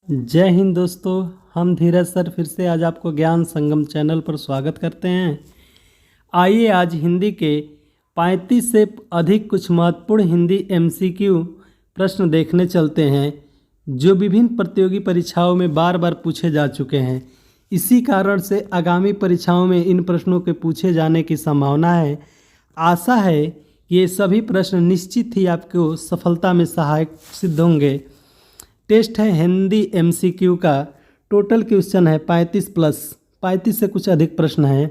जय हिंद दोस्तों। हम धीरज सर फिर से आज आपको ज्ञान संगम चैनल पर स्वागत करते हैं। आइए आज हिंदी के 35 से अधिक कुछ महत्वपूर्ण हिंदी एमसीक्यू प्रश्न देखने चलते हैं जो विभिन्न प्रतियोगी परीक्षाओं में बार बार पूछे जा चुके हैं। इसी कारण से आगामी परीक्षाओं में इन प्रश्नों के पूछे जाने की संभावना है। आशा है कि ये सभी प्रश्न निश्चित ही आपको सफलता में सहायक सिद्ध होंगे। टेस्ट है हिंदी एमसीक्यू का। टोटल क्वेश्चन है 35 से कुछ अधिक प्रश्न हैं।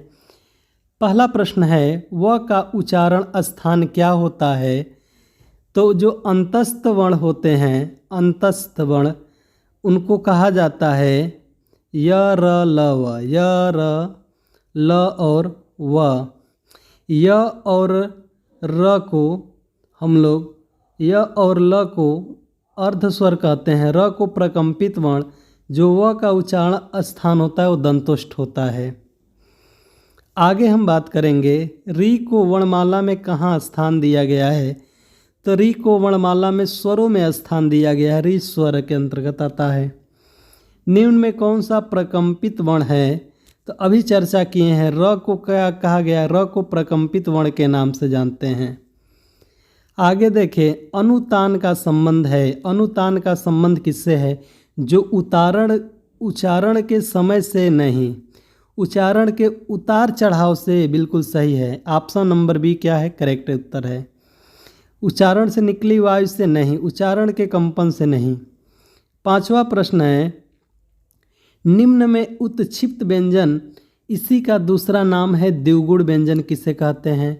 पहला प्रश्न है व का उच्चारण स्थान क्या होता है। तो जो अंतस्थ वर्ण होते हैं, अंतस्थ वर्ण, उनको कहा जाता है य र ल व, य र ल और व। य और र को हम लोग य और ल को अर्ध स्वर कहते हैं। र को प्रकंपित वर्ण, जो व का उच्चारण स्थान होता है वो दंतोष्ठ होता है। आगे हम बात करेंगे री को वर्णमाला में कहाँ स्थान दिया गया है। तो री को वर्णमाला में स्वरों में स्थान दिया गया है, री स्वर के अंतर्गत आता है। निम्न में कौन सा प्रकंपित वर्ण है। तो अभी चर्चा किए हैं र को क्या कहा गया है, र को प्रकंपित वर्ण के नाम से जानते हैं। आगे देखें अनुतान का संबंध है। अनुतान का संबंध किससे है। जो उच्चारण के समय से नहीं, उच्चारण के उतार चढ़ाव से। बिल्कुल सही है, ऑप्शन नंबर बी क्या है, करेक्ट उत्तर है। उच्चारण से निकली वायु से नहीं, उच्चारण के कंपन से नहीं। पांचवा प्रश्न है निम्न में उत्क्षिप्त व्यंजन, इसी का दूसरा नाम है द्विगुण व्यंजन किसे कहते हैं।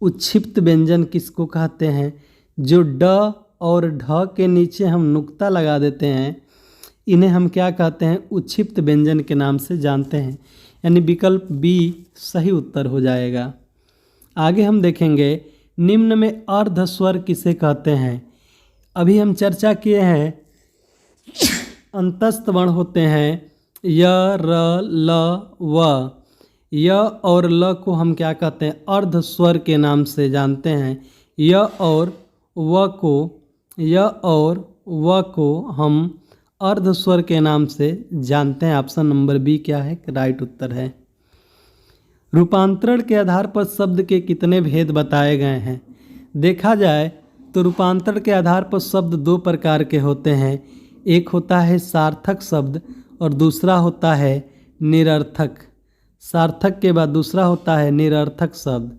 उत्क्षिप्त व्यंजन किसको कहते हैं। जो ड और ढ के नीचे हम नुक्ता लगा देते हैं, इन्हें हम क्या कहते हैं, उत्क्षिप्त व्यंजन के नाम से जानते हैं। यानी विकल्प बी सही उत्तर हो जाएगा। आगे हम देखेंगे निम्न में अर्ध स्वर किसे कहते हैं। अभी हम चर्चा किए हैं अंतस्थ वर्ण होते हैं य र ल व। य और ल को हम क्या कहते हैं, अर्ध स्वर के नाम से जानते हैं। य और व को हम अर्ध स्वर के नाम से जानते हैं। ऑप्शन नंबर बी क्या है, राइट उत्तर है। रूपांतरण के आधार पर शब्द के कितने भेद बताए गए हैं। देखा जाए तो रूपांतरण के आधार पर शब्द दो प्रकार के होते हैं। एक होता है सार्थक शब्द और दूसरा होता है निरर्थक। सार्थक के बाद दूसरा होता है निरर्थक शब्द।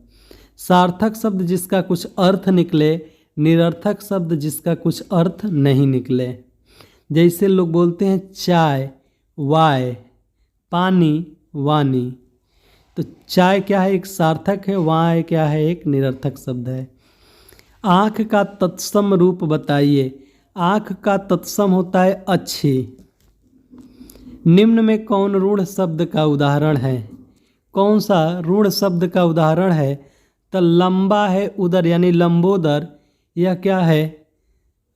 सार्थक शब्द जिसका कुछ अर्थ निकले, निरर्थक शब्द जिसका कुछ अर्थ नहीं निकले। जैसे लोग बोलते हैं चाय वाय, पानी वानी। तो चाय क्या है, एक सार्थक है, वाय क्या है, एक निरर्थक शब्द है। आँख का तत्सम रूप बताइए। आँख का तत्सम होता है अच्छी। निम्न में कौन रूढ़ शब्द का उदाहरण है। कौन सा रूढ़ शब्द का उदाहरण है। तो लंबा है उदर, यानी लंबोदर। यह क्या है,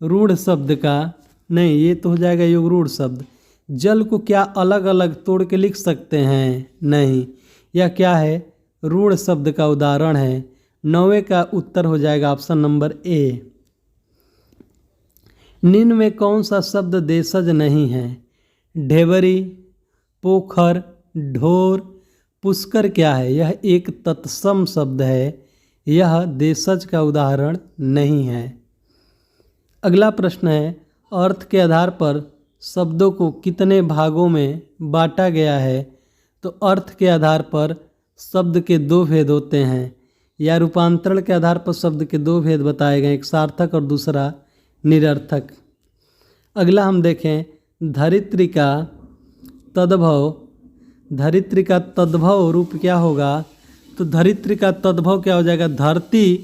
रूढ़ शब्द का नहीं, ये तो हो जाएगा योग रूढ़ शब्द। जल को क्या अलग अलग तोड़ के लिख सकते हैं, नहीं। यह क्या है, रूढ़ शब्द का उदाहरण है। 9वें का उत्तर हो जाएगा ऑप्शन नंबर ए। निम्न में कौन सा शब्द देशज नहीं है। ढेबरी, पोखर, ढोर, पुष्कर क्या है, यह एक तत्सम शब्द है। यह देशज का उदाहरण नहीं है। अगला प्रश्न है अर्थ के आधार पर शब्दों को कितने भागों में बांटा गया है। तो अर्थ के आधार पर शब्द के दो भेद होते हैं, या रूपांतरण के आधार पर शब्द के दो भेद बताए गए, एक सार्थक और दूसरा निरर्थक। अगला हम देखें धरित्री का तद्भव। धरित्री का तद्भव रूप क्या होगा। तो धरित्री का तद्भव क्या हो जाएगा, धरती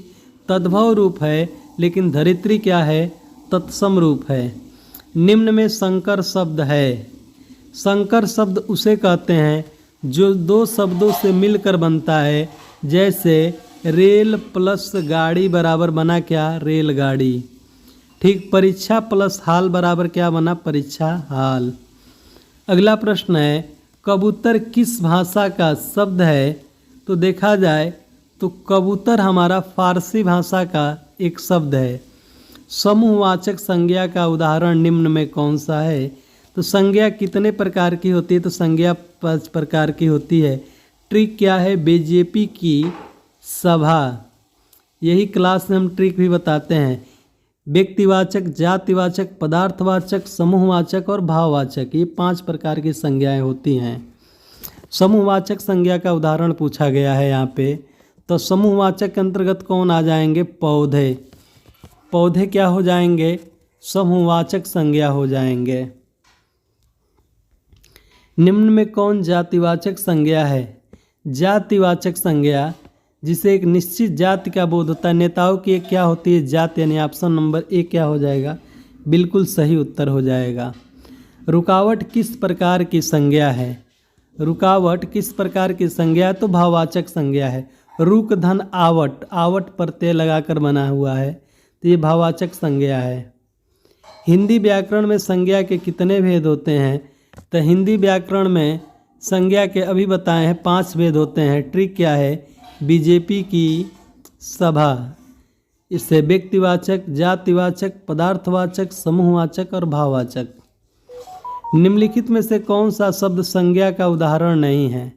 तद्भव रूप है, लेकिन धरित्री क्या है, तत्सम रूप है। निम्न में संकर शब्द है। संकर शब्द उसे कहते हैं जो दो शब्दों से मिलकर बनता है। जैसे रेल प्लस गाड़ी बराबर बना क्या, रेलगाड़ी। ठीक, परीक्षा प्लस हाल बराबर क्या बना, परीक्षा हाल। अगला प्रश्न है कबूतर किस भाषा का शब्द है। तो देखा जाए तो कबूतर हमारा फारसी भाषा का एक शब्द है। समूहवाचक संज्ञा का उदाहरण निम्न में कौन सा है। तो संज्ञा कितने प्रकार की होती है? तो संज्ञा 5 प्रकार की होती है। ट्रिक क्या है? बीजेपी की सभा। यही क्लास में हम ट्रिक भी बताते हैं। व्यक्तिवाचक, जातिवाचक, पदार्थवाचक, समूहवाचक और भाववाचक, ये 5 प्रकार की संज्ञाएं होती हैं। समूहवाचक संज्ञा का उदाहरण पूछा गया है यहाँ पे। तो समूहवाचक के अंतर्गत कौन आ जाएंगे? पौधे। पौधे क्या हो जाएंगे? समूहवाचक संज्ञा हो जाएंगे। निम्न में कौन जातिवाचक संज्ञा है? जातिवाचक संज्ञा जिसे एक निश्चित जाति का बोध होता है। नेताओं की एक क्या होती है? जाति, यानी ऑप्शन नंबर ए क्या हो जाएगा? बिल्कुल सही उत्तर हो जाएगा। रुकावट किस प्रकार की संज्ञा है? रुकावट किस प्रकार की संज्ञा है? तो भाववाचक संज्ञा है। रुक धन आवट, आवट प्रत्यय लगाकर बना हुआ है, तो ये भाववाचक संज्ञा है। हिंदी व्याकरण में संज्ञा के कितने भेद होते हैं? तो हिंदी व्याकरण में संज्ञा के अभी बताए हैं 5 भेद होते हैं। ट्रिक क्या है? बीजेपी की सभा। इससे व्यक्तिवाचक, जातिवाचक, पदार्थवाचक, समूहवाचक और भाववाचक। निम्नलिखित में से कौन सा शब्द संज्ञा का उदाहरण नहीं है?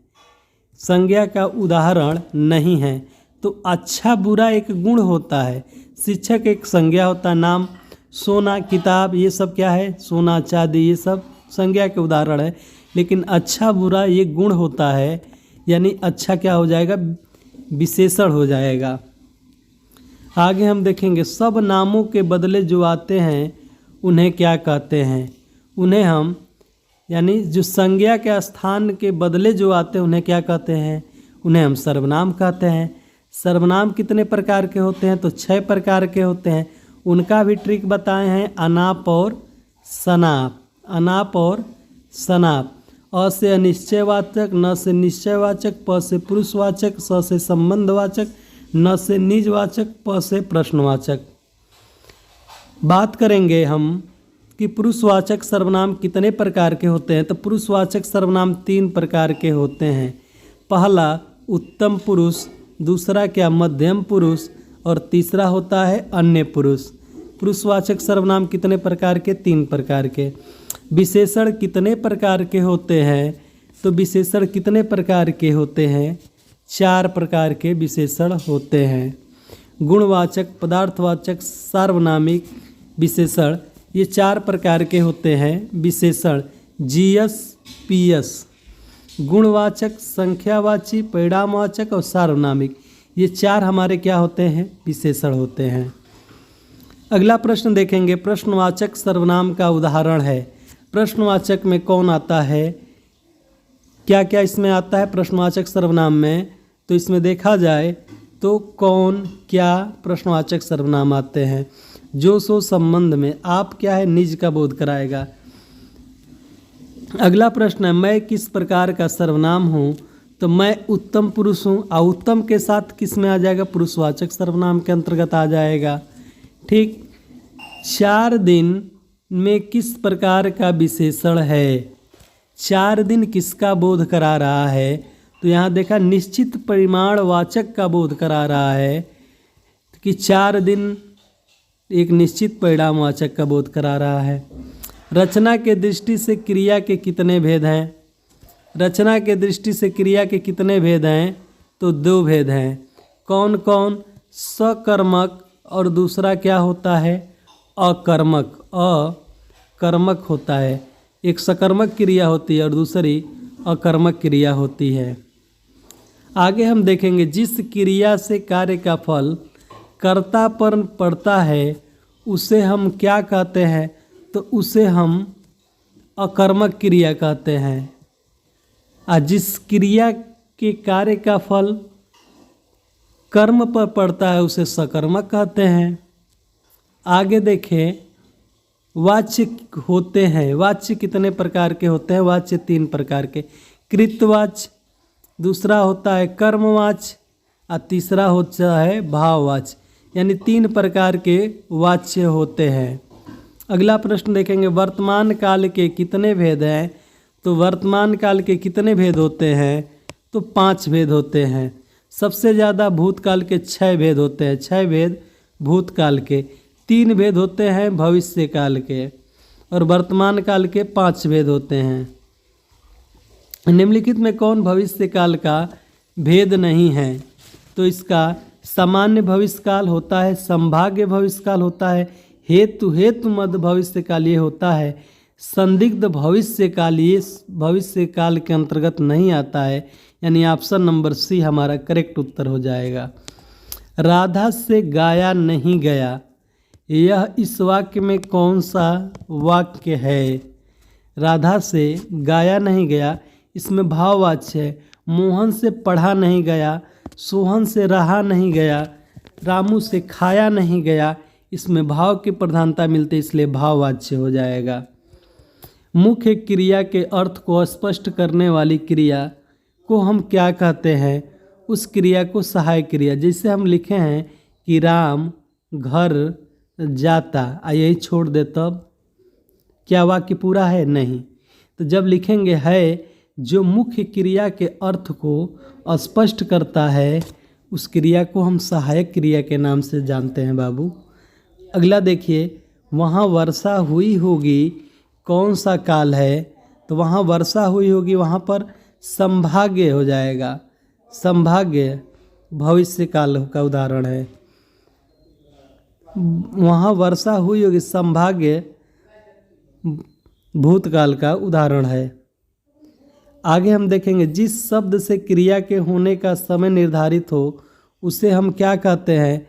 संज्ञा का उदाहरण नहीं है तो अच्छा बुरा एक गुण होता है। शिक्षक एक संज्ञा होता है। नाम, सोना, किताब, ये सब क्या है? सोना, चांदी, ये सब संज्ञा के उदाहरण है। लेकिन अच्छा बुरा ये गुण होता है, यानी अच्छा क्या हो जाएगा? विशेषण हो जाएगा। आगे हम देखेंगे सब नामों के बदले जो आते हैं उन्हें क्या कहते हैं? उन्हें हम, यानी जो संज्ञा के स्थान के बदले जो आते हैं उन्हें क्या कहते हैं? उन्हें हम सर्वनाम कहते हैं। सर्वनाम कितने प्रकार के होते हैं? तो 6 प्रकार के होते हैं। उनका भी ट्रिक बताए हैं। अनाप और सनाप। अनाप और सनाप। अ से अनिश्चयवाचक, न से निश्चयवाचक, प से पुरुषवाचक, स से संबंधवाचक, न से निजवाचक, प से प्रश्नवाचक। बात करेंगे हम कि पुरुषवाचक सर्वनाम कितने प्रकार के होते हैं। तो पुरुषवाचक सर्वनाम 3 प्रकार के होते हैं। पहला उत्तम पुरुष, दूसरा क्या मध्यम पुरुष, और तीसरा होता है अन्य पुरुष। पुरुषवाचक सर्वनाम कितने प्रकार के? 3 प्रकार के। विशेषण कितने प्रकार के होते हैं? तो विशेषण कितने प्रकार के होते हैं? 4 प्रकार के विशेषण होते हैं। गुणवाचक, पदार्थवाचक, सार्वनामिक विशेषण, ये 4 प्रकार के होते हैं विशेषण। GS, PS. गुणवाचक, संख्यावाची, परिणामवाचक और सार्वनामिक, ये 4 हमारे क्या होते हैं? विशेषण होते हैं। अगला प्रश्न देखेंगे। प्रश्नवाचक सर्वनाम का उदाहरण है। प्रश्नवाचक में कौन आता है? क्या क्या इसमें आता है प्रश्नवाचक सर्वनाम में? तो इसमें देखा जाए तो कौन, क्या प्रश्नवाचक सर्वनाम आते हैं। जो सो संबंध में, आप क्या है? निज का बोध कराएगा। अगला प्रश्न है मैं किस प्रकार का सर्वनाम हूँ? तो मैं उत्तम पुरुष हूँ। और उत्तम के साथ किस में आ जाएगा? पुरुषवाचक सर्वनाम के अंतर्गत आ जाएगा। ठीक। 4 दिन में किस प्रकार का विशेषण है? 4 दिन किसका बोध करा रहा है? तो यहाँ देखा निश्चित परिमाणवाचक का बोध करा रहा है कि 4 दिन एक निश्चित परिणामवाचक का बोध करा रहा है। रचना के दृष्टि से क्रिया के कितने भेद हैं? रचना के दृष्टि से क्रिया के कितने भेद हैं? तो 2 भेद हैं। कौन कौन? सकर्मक और दूसरा क्या होता है? अकर्मक। अकर्मक होता है। एक सकर्मक क्रिया होती है और दूसरी अकर्मक क्रिया होती है। आगे हम देखेंगे जिस क्रिया से कार्य का फल कर्ता पर पड़ता है उसे हम क्या कहते हैं? तो उसे हम अकर्मक क्रिया कहते हैं। और जिस क्रिया के कार्य का फल कर्म पर पड़ता है उसे सकर्मक कहते हैं। आगे देखें वाच्य होते हैं। वाच्य कितने प्रकार के होते हैं? वाच्य 3 प्रकार के। कृतवाच्य, दूसरा होता है कर्मवाच्य और तीसरा होता है भाववाच्य, यानी 3 प्रकार के वाच्य होते हैं। अगला प्रश्न देखेंगे वर्तमान काल के कितने भेद हैं? तो वर्तमान काल के कितने भेद होते हैं? तो 5 भेद होते हैं। सबसे ज़्यादा भूतकाल के 6 भेद होते हैं। 6 भेद भूतकाल के। 3 भेद होते हैं भविष्य काल के और वर्तमान काल के 5 भेद होते हैं। निम्नलिखित में कौन भविष्य काल का भेद नहीं है? तो इसका सामान्य भविष्य काल होता है, संभाव्य भविष्य काल होता है, हेतु मध्य भविष्य काल ये होता है, संदिग्ध भविष्य काल ये भविष्य काल के अंतर्गत नहीं आता है। यानी ऑप्शन नंबर सी हमारा करेक्ट उत्तर हो जाएगा। राधा से गाया नहीं गया, यह इस वाक्य में कौन सा वाक्य है? राधा से गाया नहीं गया, इसमें भाववाच्य है। मोहन से पढ़ा नहीं गया, सोहन से रहा नहीं गया, रामू से खाया नहीं गया, इसमें भाव की प्रधानता मिलती है, इसलिए भाववाच्य हो जाएगा। मुख्य क्रिया के अर्थ को स्पष्ट करने वाली क्रिया को हम क्या कहते हैं? उस क्रिया को सहायक क्रिया। जैसे हम लिखे हैं कि राम घर जाता, यही छोड़ दे, तब क्या वाक्य पूरा है? नहीं। तो जब लिखेंगे है, जो मुख्य क्रिया के अर्थ को स्पष्ट करता है, उस क्रिया को हम सहायक क्रिया के नाम से जानते हैं बाबू। अगला देखिए, वहाँ वर्षा हुई होगी कौन सा काल है? तो वहाँ वर्षा हुई होगी, वहाँ पर संभाव्य हो जाएगा। संभाव्य भविष्य काल का उदाहरण है। वहाँ वर्षा हुई होगी, संभाव्य भूतकाल का उदाहरण है। आगे हम देखेंगे, जिस शब्द से क्रिया के होने का समय निर्धारित हो उसे हम क्या कहते हैं?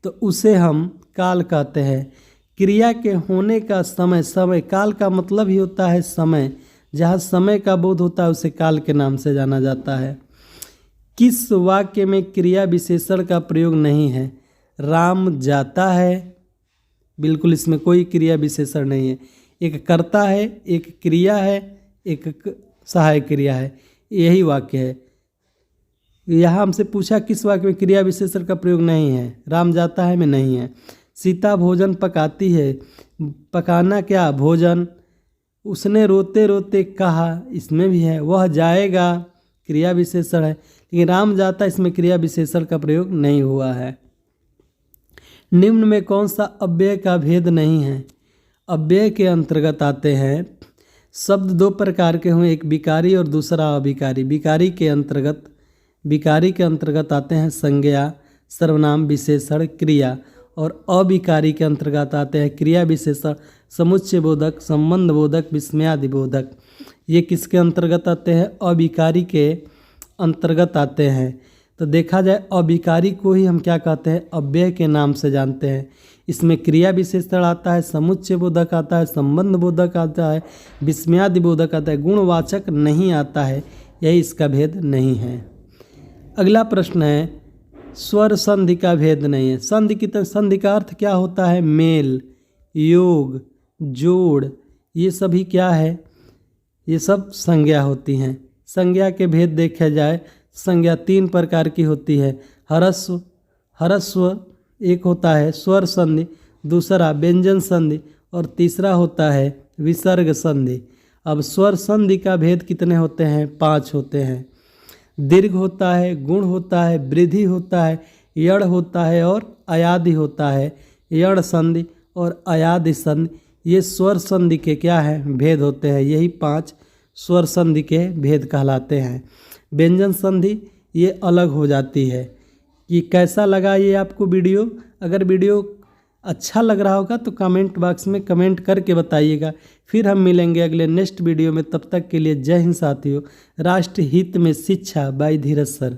तो उसे हम काल कहते हैं। क्रिया के होने का समय, समय काल का मतलब ही होता है समय। जहाँ समय का बोध होता है उसे काल के नाम से जाना जाता है। किस वाक्य में क्रिया विशेषण का प्रयोग नहीं है? राम जाता है, बिल्कुल इसमें कोई क्रिया विशेषण नहीं है। एक कर्ता है, एक क्रिया है, एक सहायक क्रिया है, यही वाक्य है। यहाँ हमसे पूछा किस वाक्य में क्रिया विशेषण का प्रयोग नहीं है? राम जाता है में नहीं है। सीता भोजन पकाती है, पकाना क्या? भोजन। उसने रोते रोते कहा, इसमें भी है। वह जाएगा, क्रिया विशेषण है, लेकिन राम जाता, इसमें क्रिया विशेषण का प्रयोग नहीं हुआ है। निम्न में कौन सा अव्यय का भेद नहीं है? अव्यय के अंतर्गत आते हैं शब्द 2 प्रकार के हुए, एक विकारी और दूसरा अविकारी। विकारी के अंतर्गत आते हैं संज्ञा, सर्वनाम, विशेषण, क्रिया। और अविकारी के अंतर्गत आते हैं क्रिया विशेषण, समुच्चय बोधक, संबंध बोधक, विस्मयादि बोधक। ये किसके अंतर्गत आते हैं? अविकारी के अंतर्गत आते हैं। तो देखा जाए, अविकारी को ही हम क्या कहते हैं? अव्यय के नाम से जानते हैं। इसमें क्रिया विशेषण आता है, समुच्चय बोधक आता है, संबंध बोधक आता है, विस्मयादि बोधक आता है, गुणवाचक नहीं आता है। यही इसका भेद नहीं है। अगला प्रश्न है, स्वर संधि का भेद नहीं है। संधि का अर्थ क्या होता है? मेल, योग, जोड़, ये सभी क्या है? ये सब संज्ञा होती हैं। संज्ञा के भेद देखा जाए, संज्ञा 3 प्रकार की होती है। हरस्व एक होता है स्वर संधि, दूसरा व्यंजन संधि और तीसरा होता है विसर्ग संधि। अब स्वर संधि का भेद कितने होते हैं? 5 होते हैं। दीर्घ होता है, गुण होता है, वृद्धि होता है, यड़ होता है और अयादि होता है। यड़ संधि और अयादि संधि ये स्वर संधि के क्या हैं? भेद होते हैं। यही 5 स्वर संधि के भेद कहलाते हैं। व्यंजन संधि ये अलग हो जाती है। कि कैसा लगा ये आपको वीडियो? अगर वीडियो अच्छा लग रहा होगा तो कमेंट बॉक्स में कमेंट करके बताइएगा। फिर हम मिलेंगे अगले नेक्स्ट वीडियो में। तब तक के लिए जय हिंद साथियों। राष्ट्र हित में शिक्षा बाय धीरज सर।